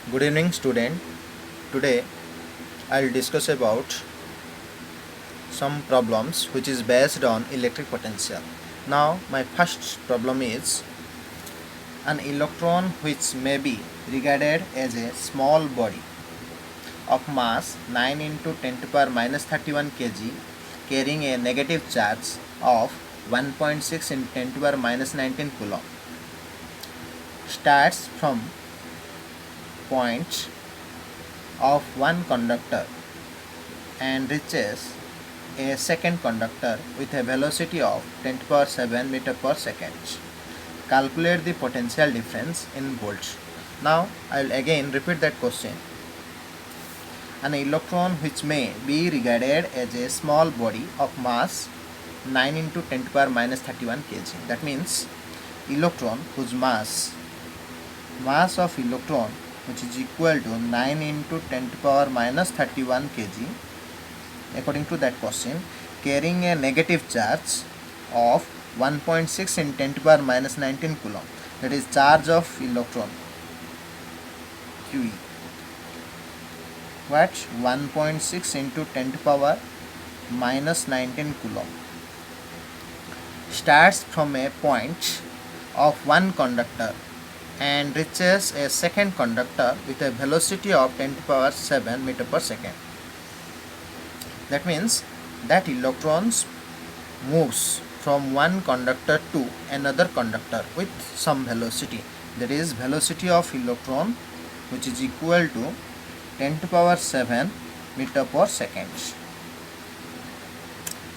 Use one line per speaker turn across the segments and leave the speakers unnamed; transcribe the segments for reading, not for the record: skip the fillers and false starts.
Good evening, student. Today I'll discuss about some problems which is based on electric potential. Now my first problem is an electron which may be regarded as a small body of mass 9 into 10 to power minus 31 kg carrying a negative charge of 1.6 into 10 to power minus 19 coulomb starts from point of one conductor and reaches a second conductor with a velocity of 10 to the power 7 meter per second. Calculate the potential difference in volts. Now I will again repeat that question. An electron which may be regarded as a small body of mass 9 into 10 to the power minus 31 kg. That means electron whose mass of electron which is equal to 9 into 10 to the power minus 31 kg according to that question, carrying a negative charge of 1.6 in 10 to the power minus 19 coulomb, that is charge of electron QE. What? 1.6 into 10 to the power minus 19 coulomb starts from a point of one conductor and reaches a second conductor with a velocity of 10 to the power 7 meter per second. That means that electrons moves from one conductor to another conductor with some velocity, that is velocity of electron which is equal to 10 to the power 7 meter per second.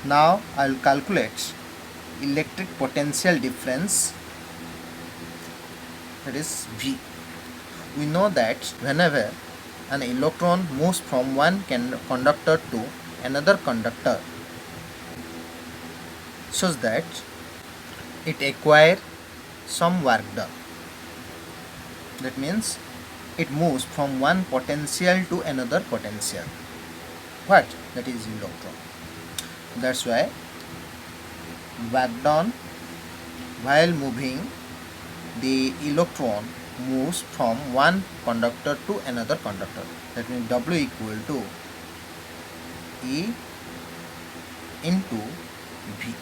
Now I will calculate electric potential difference, that is V. We know that whenever an electron moves from one conductor to another conductor such that it acquire some work done. That means it moves from one potential to another potential. What? That is electron. That's why work done while moving, the electron moves from one conductor to another conductor. That means W equal to E into V.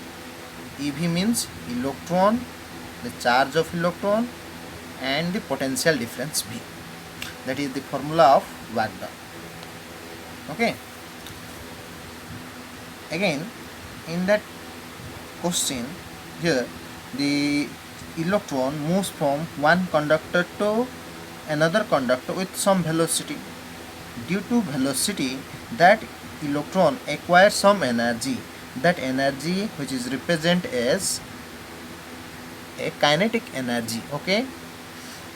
EV means electron, the charge of electron, and the potential difference V. That is the formula of work done. Okay. Again, in that question, here the electron moves from one conductor to another conductor with some velocity. Due to velocity, that electron acquires some energy. That energy which is represented as a kinetic energy. Okay.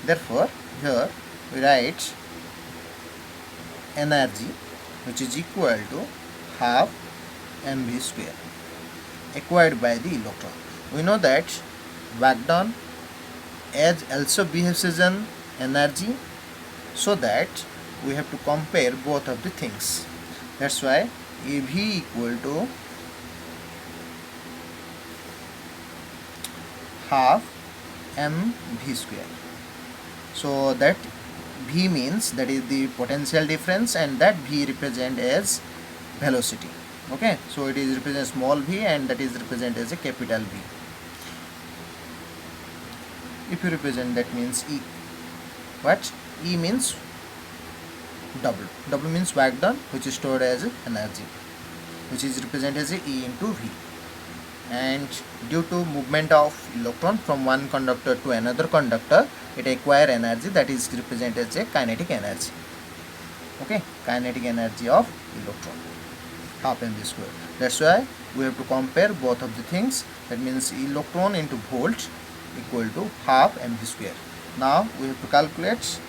Therefore, here we write energy which is equal to half mv square acquired by the electron. We know that work done as also behaves as an energy, so that we have to compare both of the things. That's why EV equal to half mv square. So that V means that is the potential difference, and that V represent as velocity. Okay, so it is represent small v and that is represent as a capital V. If you represent, that means E. What? E means W. W means work done, which is stored as energy, which is represented as E into V. And due to movement of electron from one conductor to another conductor, it acquire energy, that is represented as a kinetic energy. Okay, kinetic energy of electron, half mv square. That's why we have to compare both of the things. That means electron into volt equal to half mv square. Now we have to calculate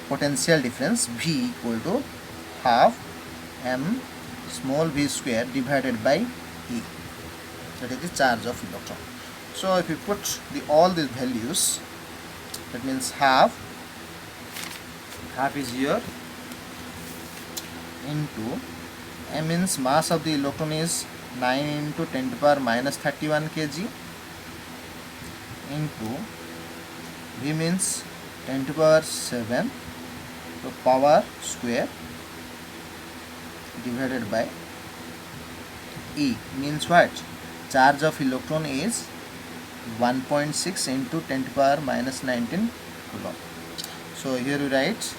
potential difference V equal to half m small v square divided by E, that is the charge of electron. So if you put all these values, that means half is here into m means mass of the electron is 9 into 10 to the power minus 31 kg into V means 10 to the power 7 So power square divided by E means what? Charge of electron is 1.6 into 10 to the power minus 19 coulomb. So here we write,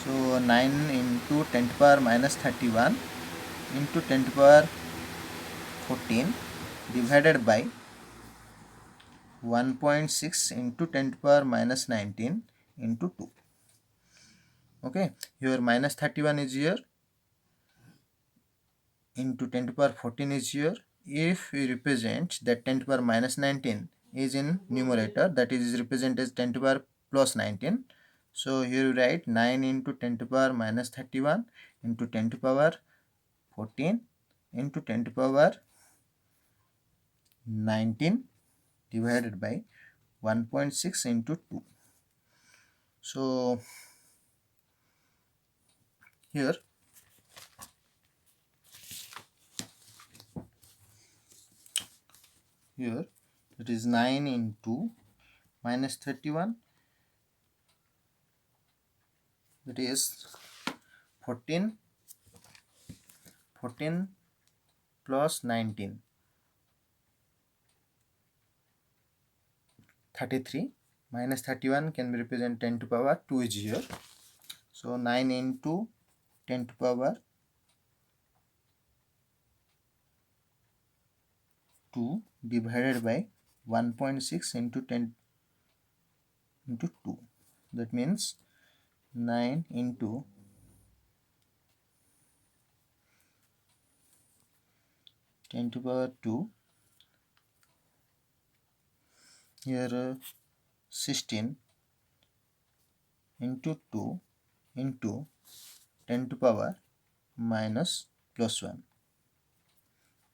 so 9 into 10 to the power minus 31 into 10 to the power 14 divided by 1.6 into 10 to the power minus 19 into 2. Okay, here minus 31 is here, into 10 to the power 14 is here. If we represent that 10 to the power minus 19 is in numerator, that is represented as 10 to the power plus 19. So here we write 9 into 10 to the power minus 31 into 10 to the power 14 into 10 to the power 19 divided by 1.6 into 2. So here it is 9 into minus 31, that is 14 plus 19, 33, minus 31 can be represented 10 to the power 2 is here. So 9 into 10 to the power 2 divided by 1.6 into 10 into 2. That means 9 into 10 to the power 2, here 16 into 2 into 10 to the power minus plus 1.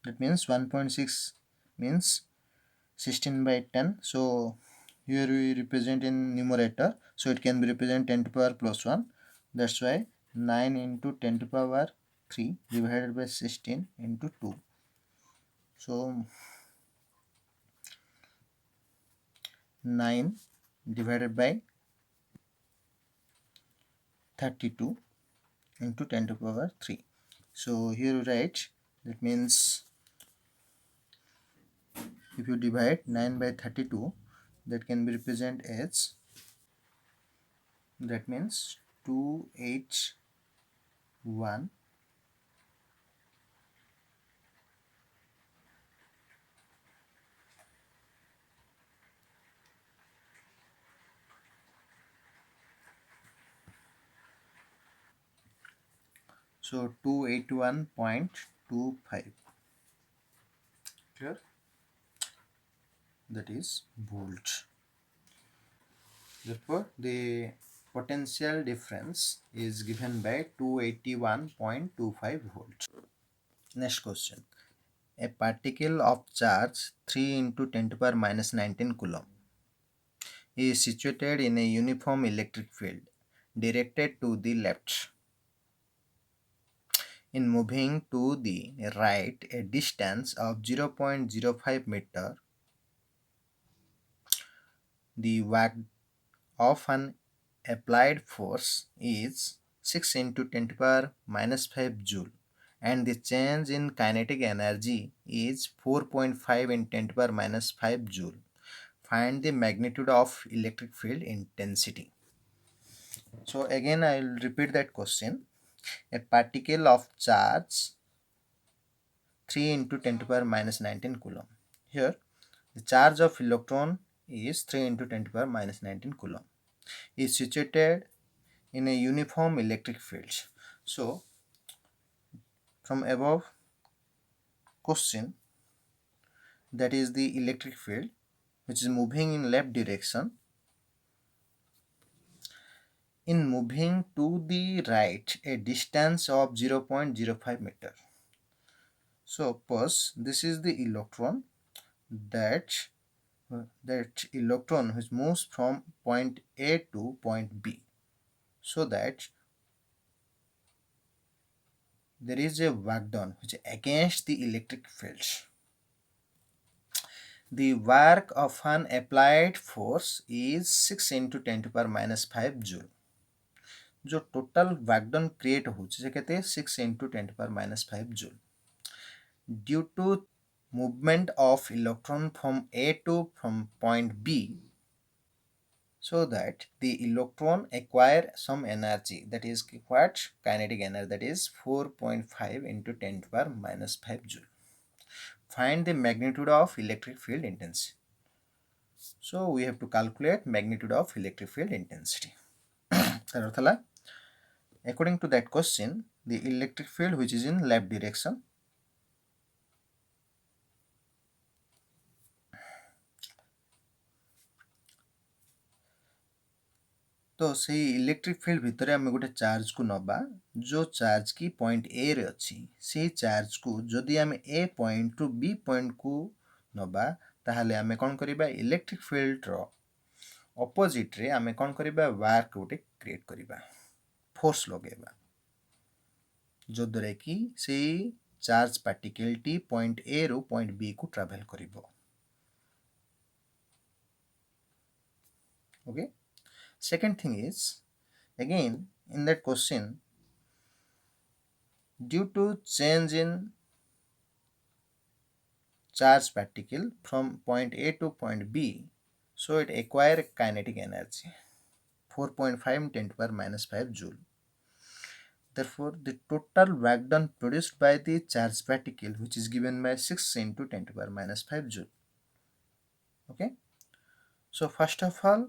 That means 1.6 means 16 by 10. So here we represent in numerator, so it can be represented 10 to the power plus 1. That's why 9 into 10 to the power 3 divided by 16 into 2. So 9 divided by 32 into 10 to the power 3. So here we write, that means if you divide 9 by 32, that can be represented as, that means 281 so 281.25, clear? That is volt. Therefore the potential difference is given by 281.25 volt. Next question. A particle of charge 3 into 10 to the power minus 19 coulomb is situated in a uniform electric field directed to the left. In moving to the right a distance of 0.05 meter, the work of an applied force is 6 into 10 to the power minus 5 joule, and the change in kinetic energy is 4.5 in 10 to the power minus 5 joule. Find the magnitude of electric field intensity. So again I will repeat that question. A particle of charge 3 into 10 to the power minus 19 coulomb. Here the charge of electron is 3 into 10 to the power minus 19 coulomb, is situated in a uniform electric field. So from above question, that is the electric field which is moving in left direction. In moving to the right a distance of 0.05 meter. So suppose this is the electron, that electron which moves from point A to point B, so that there is a work done which is against the electric field. The work of an applied force is 6 into 10 to power minus 5 joule. जो total work done create होची से केते 6 into 10 to power minus 5 joule. Due to movement of electron from A to from point B, so that the electron acquire some energy, that is what kinetic energy, that is 4.5 into 10 to power minus 5 joule. Find the magnitude of electric field intensity. So we have to calculate magnitude of electric field intensity. According to that question, the electric field which is in left direction, तो से electric field भितर आम गोटे charge को नबा जो charge की point A रे अच्छी से चार्ज को जदि आम ए पॉइंट रु बी पॉइंट को नबा ताहले आम कौन करिबा इलेक्ट्रिक फील्ड रो अपोजिट रे आम कौन करिबा वर्क गोटे क्रिएट करिबा फोर्स लगेबा जो द्वारा कि से charge particle T point A रु पॉइंट बी को ट्रैवल करिबो. Okay. Second thing is, again in that question, due to change in charge particle from point A to point B, so it acquire kinetic energy 4.5 10 to power minus 5 joule. Therefore, the total work done produced by the charge particle, which is given by 6 into 10 to power minus 5 joule. Okay. So first of all,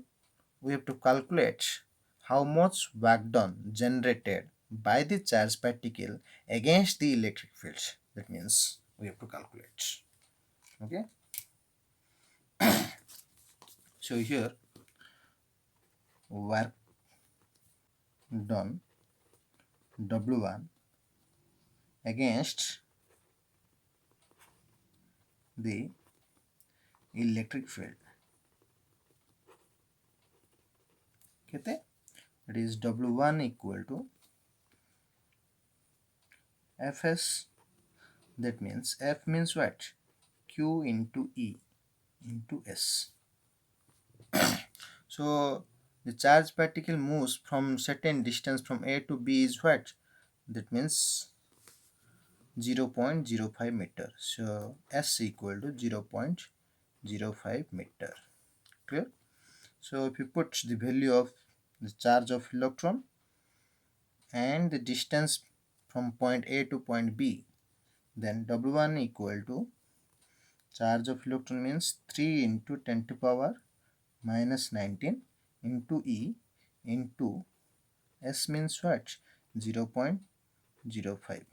we have to calculate how much work done generated by the charge particle against the electric field. That means we have to calculate. Okay. So here work done W1 against the electric field. Okay, it is W1 equal to Fs. That means F means what? Q into E into S. So the charge particle moves from certain distance from A to B is what? That means 0.05 meter. So S equal to 0.05 meter. Clear? So if you put the value of the charge of electron and the distance from point A to point B, then W1 equal to charge of electron means 3 into 10 to power minus 19 into E into S means what? 0.05.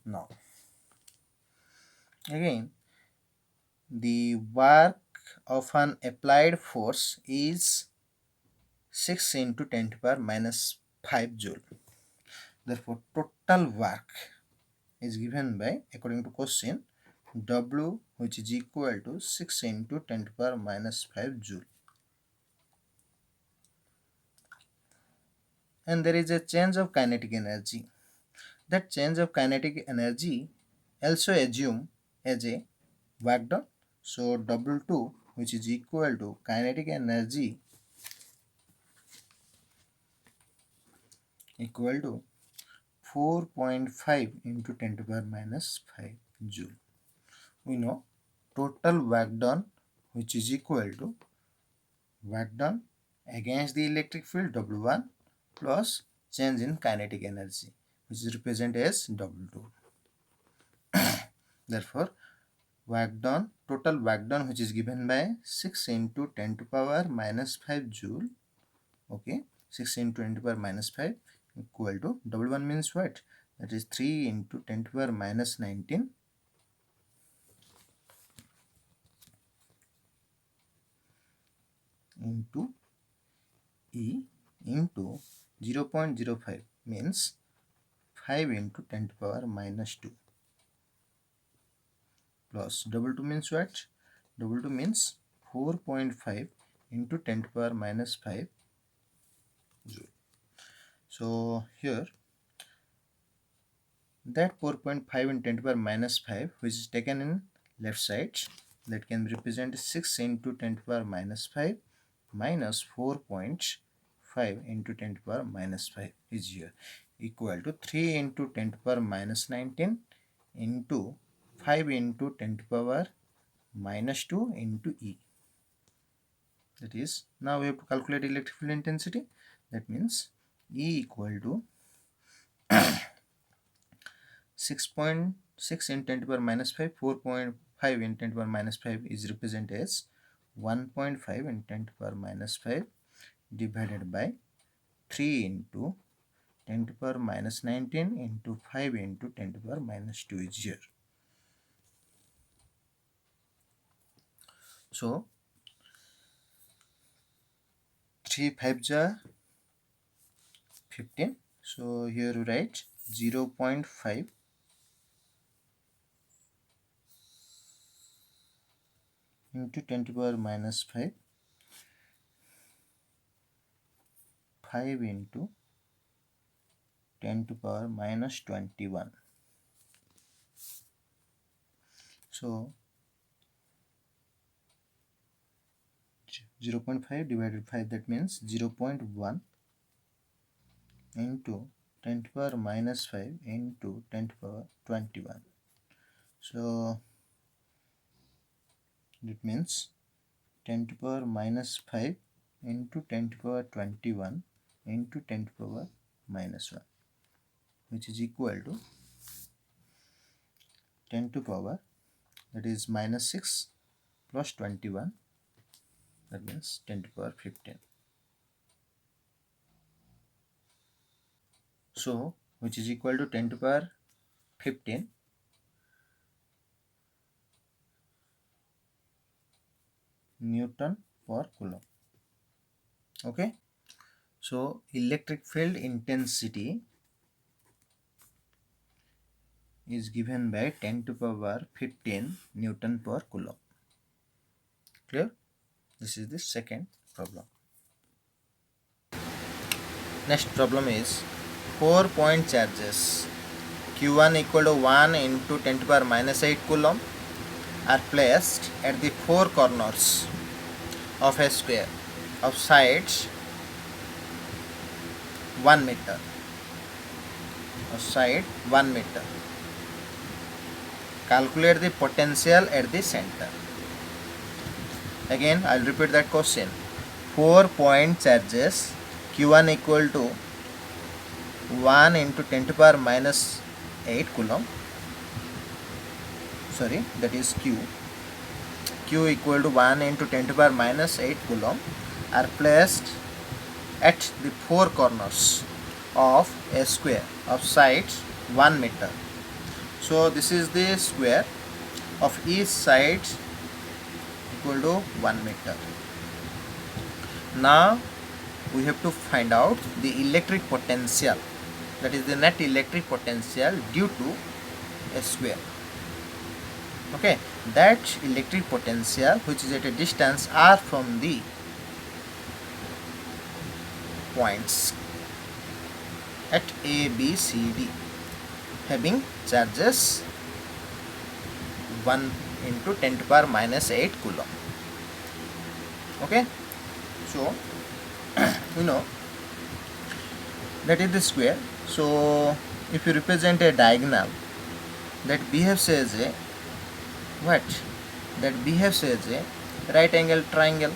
Now again, the work of an applied force is 6 into 10 to power minus 5 joule. Therefore, total work is given by, according to question, W, which is equal to 6 into 10 to power minus 5 joule. And there is a change of kinetic energy. That change of kinetic energy also assume as a work done. So W2, which is equal to kinetic energy equal to 4.5 into 10 to the power minus 5 joule. We know total work done, which is equal to work done against the electric field W1 plus change in kinetic energy, which is represented as W2. Therefore, work done, total work done, which is given by 6 into 10 to the power minus 5 joule. Okay, 6 into 10 to the power minus 5 equal to W1 means what? That is 3 into 10 to the power minus 19 into E into 0.05 means 5 into 10 to the power minus 2 plus W2 means what? W2 means 4.5 into 10 to the power minus 5 joule. So here that 4.5 into 10 to the power minus 5, which is taken in left side, that can represent 6 into 10 to the power minus 5 minus 4.5 into 10 to the power minus 5 is here, equal to 3 into 10 to the power minus 19 into 5 into 10 to the power minus 2 into E. That is, now we have to calculate electric field intensity. That means E equal to 6.6 in 10 to the power minus 5, 4.5 in 10 to the power minus 5 is represented as 1.5 in 10 to the power minus 5 divided by 3 into 10 to the power minus 19 into 5 into 10 to the power minus 2 is here. So 3 5 ja 15. So here we write 0.5 into 10 to the power minus 5, 5 into 10 to the power minus 21. So 0.5 divided by 5, that means 0.1 into 10 to the power minus 5 into 10 to the power 21. So that means 10 to the power minus 5 into 10 to the power 21 into 10 to the power minus 1, which is equal to 10 to the power, that is minus 6 plus 21, that means 10 to the power 15. So which is equal to 10 to the power 15 Newton per coulomb. Okay, so electric field intensity is given by 10 to the power 15 Newton per coulomb. Clear? This is the second problem. Next problem is 4-point charges Q1 equal to 1 into 10 to the power minus 8 coulomb are placed at the four corners of a square of sides 1 meter. Of side 1 meter. Calculate the potential at the center. Again, I will repeat that question. 4-point charges Q1 equal to 1 into 10 to the power minus 8 coulomb. Sorry, that is Q. Q equal to 1 into 10 to the power minus 8 coulomb are placed at the four corners of a square of sides 1 meter. So this is the square of each side equal to 1 meter. Now we have to find out the electric potential, that is the net electric potential due to a square. Okay, that electric potential which is at a distance r from the points at A, B, C, D having charges 1 into 10 to the power minus 8 coulomb. Okay, so you know that is the square. So if you represent a diagonal that behaves as a what? That behaves as a right angle triangle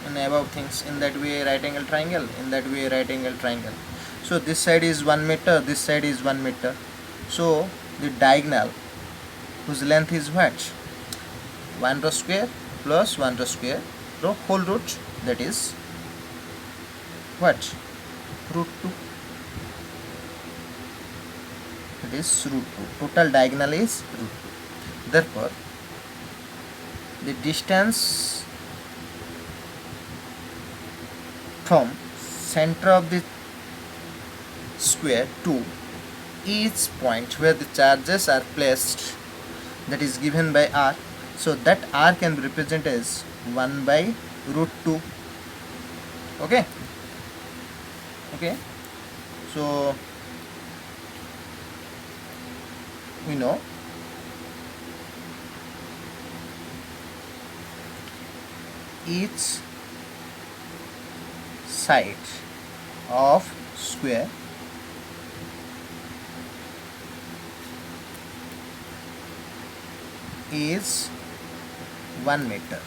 and above things. In that way right angle triangle, in that way right angle triangle. So this side is 1 meter, this side is 1 meter. So the diagonal whose length is what? 1 row square plus 1 row square row whole root, that is what? Root 2. It is root 2. Total diagonal is root 2. Therefore, the distance from center of the square to each point where the charges are placed, that is given by r. So that r can be represented as 1 by root 2. Okay. Okay. So we know each side of square is 1 meter.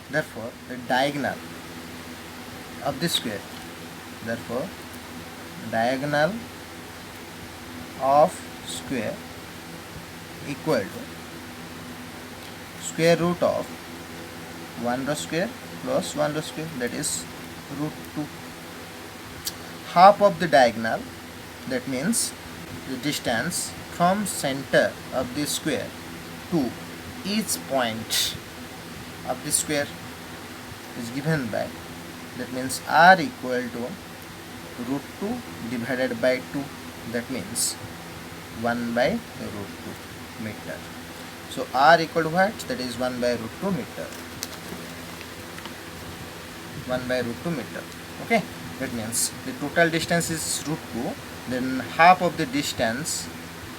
Therefore, the diagonal of the square, therefore diagonal of square equal to square root of 1 root square plus 1 root square, that is root 2. Half of the diagonal, that means the distance from center of the square to each point of the square is given by, that means r equal to root 2 divided by 2, that means 1 by root 2 meter. So r equal to what? That is 1 by root 2 meter. 1 by root 2 meter. Okay, that means the total distance is root 2, then half of the distance,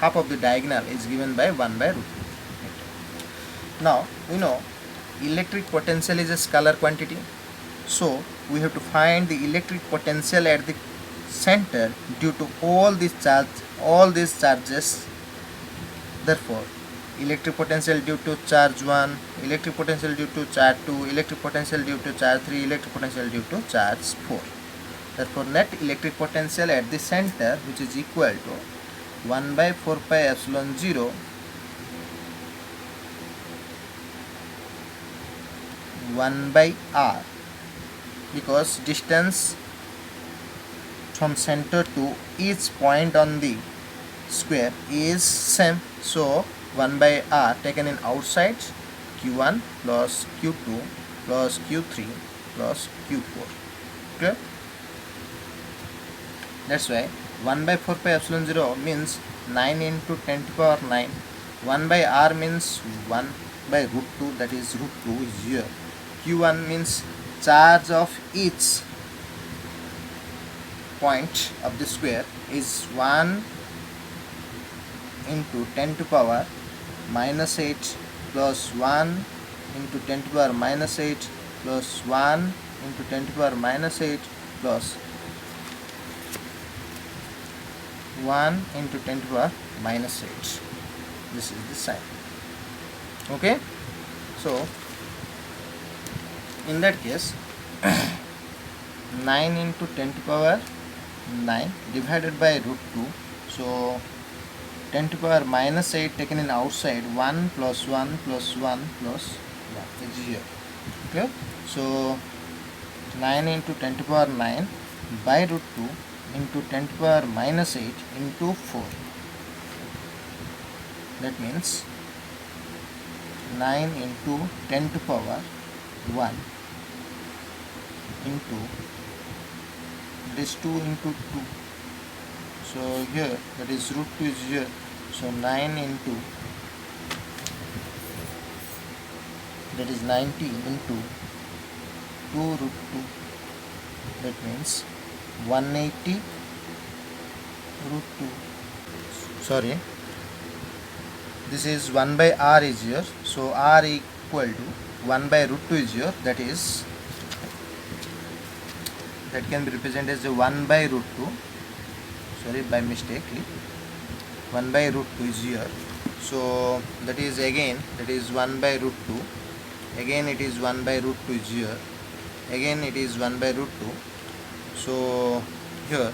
half of the diagonal is given by 1 by root 2 meter. Now we know electric potential is a scalar quantity, so we have to find the electric potential at the center due to all these charges. Therefore, electric potential due to charge 1, electric potential due to charge 2, electric potential due to charge 3, electric potential due to charge 4. Therefore, net electric potential at the center, which is equal to 1 by 4 pi epsilon 0 1 by r, because distance from center to each point on the square is same, so 1 by r taken in outside, q1 plus q2 plus q3 plus q4. Clear? That's why 1 by 4 pi epsilon 0 means 9 into 10 to the power 9. 1 by r means 1 by root 2, that is root 2 is here. q1 means charge of each point of the square is 1 into 10 to the power minus 8 plus 1 into 10 to the power minus 8 plus 1 into 10 to the power minus 8 plus 1 into 10 to the power minus 8. This is the sign. Okay, so in that case 9 into 10 to the power 9 divided by root 2, so 10 to the power minus 8 taken in outside, 1 plus 1 plus 1 plus 1 is here. Clear? So 9 into 10 to the power 9 by root 2 into 10 to the power minus 8 into 4. That means 9 into 10 to the power 1 into this 2 into 2. So here, that is root 2 is here. So 9 into, that is 90 into 2 root 2. That means 180 root 2. Sorry, this is 1 by r is here. So r equal to 1 by root 2 is here. That is, that can be represented as a 1 by root 2. Sorry, by mistake, 1 by root 2 is here. So that is again, that is 1 by root 2. Again it is 1 by root 2 is here. Again it is 1 by root 2. So here,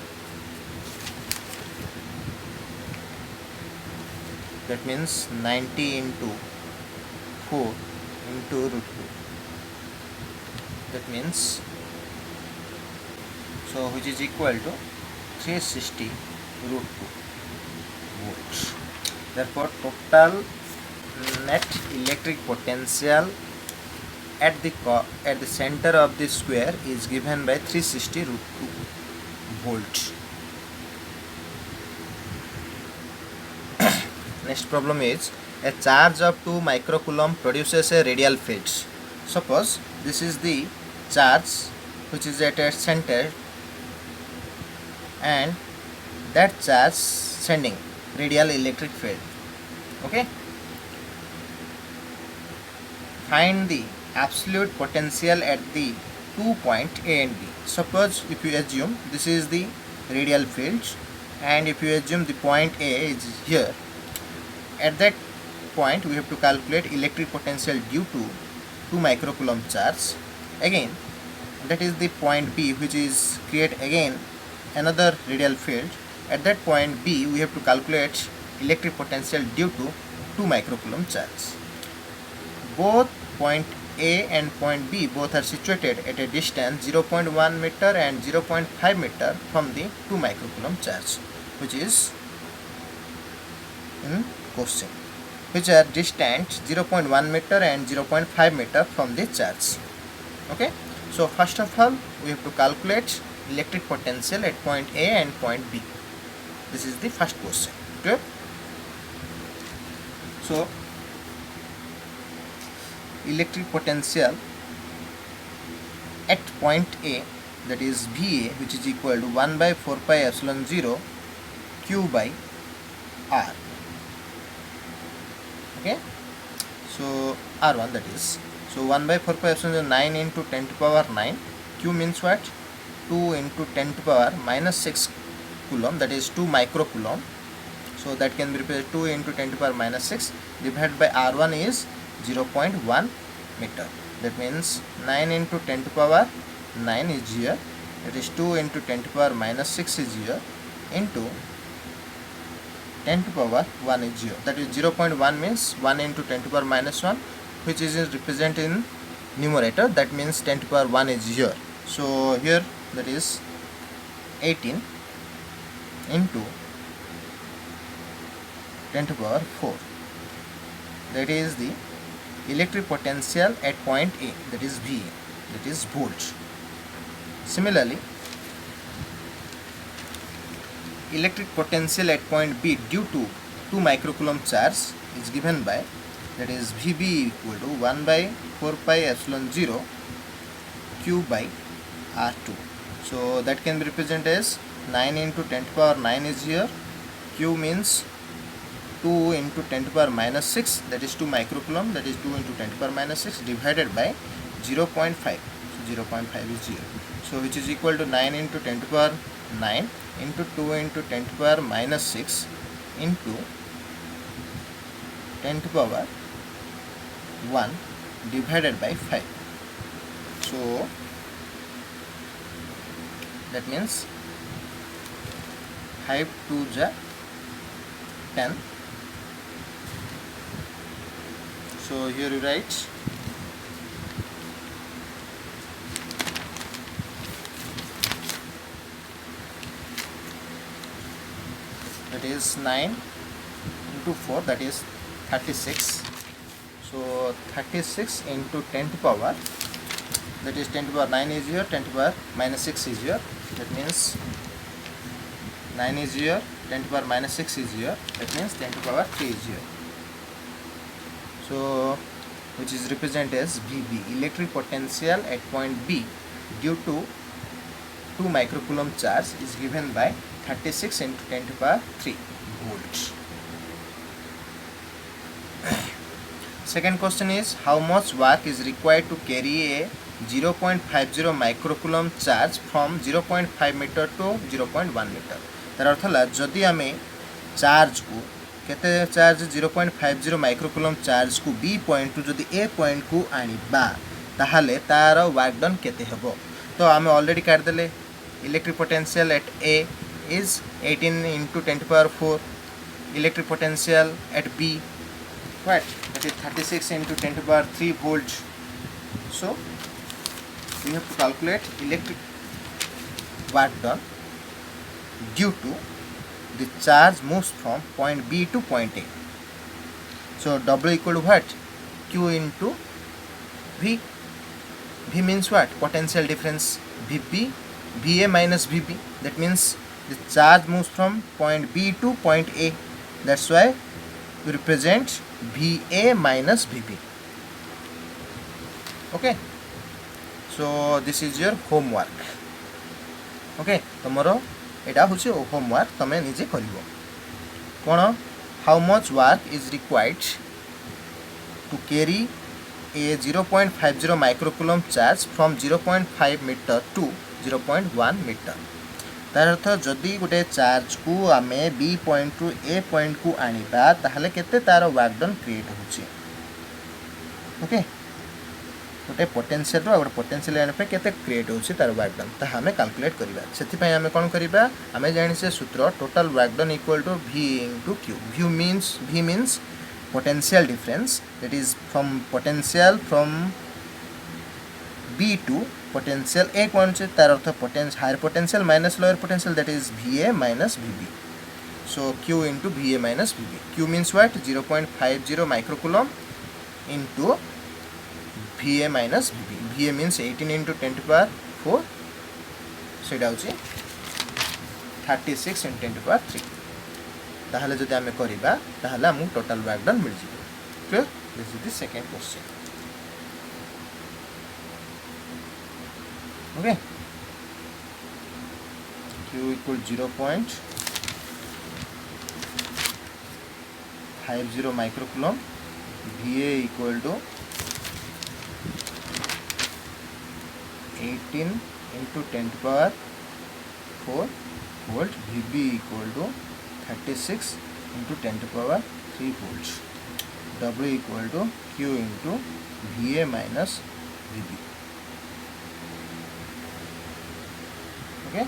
that means 90 into 4 into root 2. That means, so which is equal to 360 root 2 volts. Therefore, total net electric potential at the center of the square is given by 360 root 2 volts. Next problem is, a charge of 2 microcoulomb produces a radial field. Suppose this is the charge which is at its center, and that charge sending radial electric field. Okay, find the absolute potential at the two point A and B. Suppose if you assume this is the radial field, and if you assume the point A is here, at that point we have to calculate electric potential due to 2 microcoulomb charge. Again, that is the point B, which is create again another radial field. At that point B we have to calculate electric potential due to 2 microcoulomb charge. Both point A and point B both are situated at a distance 0.1 meter and 0.5 meter from the 2 microcoulomb charge, which is in question, which are distant 0.1 meter and 0.5 meter from the charge. Okay, so first of all we have to calculate electric potential at point A and point B. This is the first question. Okay, so electric potential at point A, that is VA, which is equal to 1 by 4 pi epsilon 0 Q by R. Okay, so R1, that is, so 1 by 4 pi epsilon 0, 9 into 10 to power 9. Q means what? 2 into 10 to power minus 6 coulomb, that is 2 microcoulomb. So that can be represented 2 into 10 to power minus 6 divided by R1 is 0.1 meter. That means 9 into 10 to power 9 is here, that is 2 into 10 to power minus 6 is here, into 10 to power 1 is 0. That is 0.1 means 1 into 10 to power minus 1, which is represented in numerator. That means 10 to power 1 is here. So here that is 18 into 10 to power 4. That is the electric potential at point A, that is VA, that is volt. Similarly, electric potential at point B due to 2 microcoulomb charge is given by, that is VB equal to 1 by 4 pi epsilon 0 Q by R2. So that can be represented as 9 into 10 to power 9 is here. Q means 2 into 10 to power minus 6, that is 2 microcoulomb, that is 2 into 10 to power minus 6 divided by 0.5. So 0.5 is here. So which is equal to 9 into 10 to power 9 into 2 into 10 to power minus 6 into 10 to power 1 divided by 5. So that means 5 2 ja 10. So here you write that is 9 into 4, that is 36. So 36 into 10 to power, that is 10 to power 9 is here, 10 to power minus 6 is here. That means 9 is here, 10 to power minus 6 is here. That means 10 to power 3 is here. So which is represented as VB, electric potential at point B due to 2 microcoulomb charge is given by 36 into 10 to power 3 volts. Second question is, how much work is required to carry a 0.50 microcoulomb charge from 0.5 meter to 0.1 meter. तार अर्थ है जदि आम charge को केते charge 0.50 microcoulomb charge को B point two जदि ए point को आनिबा ताहाले तार वर्क डन केते हेबो. तो आम ऑलरेडी काट देले electric potential at A is 18 into 10 to power 4. Electric potential at B, what, that is 36 into 10 to power 3 volts. So we have to calculate electric work done due to the charge moves from point B to point A. So W equal to what? Q into V. V means what? Potential difference. VB, VA minus VB. That means the charge moves from point B to point A. That's why we represent VA minus VB. Okay. So this is your homework. Okay. Tomorrow एटा होछि homework तमे निजे करिवो. कोन, how much work is required to carry a 0.50 microcoulomb charge from 0.5 meter to 0.1 meter. तार अर्थ जदि गोटे charge को आम बी पॉइंट रु ए पॉइंट को आनिबा ताहले केते तार वर्क डन क्रिएट होची. ओके गोटे पोटेंशियल रो गोटे पोटेंशियल आने पे केते क्रिएट होची तार वर्क डन ता हमें कैलकुलेट करबा. सेति पय हमें कोन करबा हमें जानि से सूत्र total work done equal to v into q. v means potential difference, that is from potential from b to potential a कौन से तार अर्थ potential higher potential minus lower potential, that is va minus vb. So q into va minus vb. q means what? 0.50 microcoulomb into va minus vb. va means 18 into 10 to the power 4, so it is 36 into 10 to the power 3. ताहले जदि आमे करिबा ताहले हमु total work done मिल जिवो. Clear? This is the second question. Okay q equal 0.50 microcoulomb, va equal to 18 into 10 to the power 4 volt, vb equal to 36 into 10 to the power 3 volts, w equal to q into va minus vb. Okay.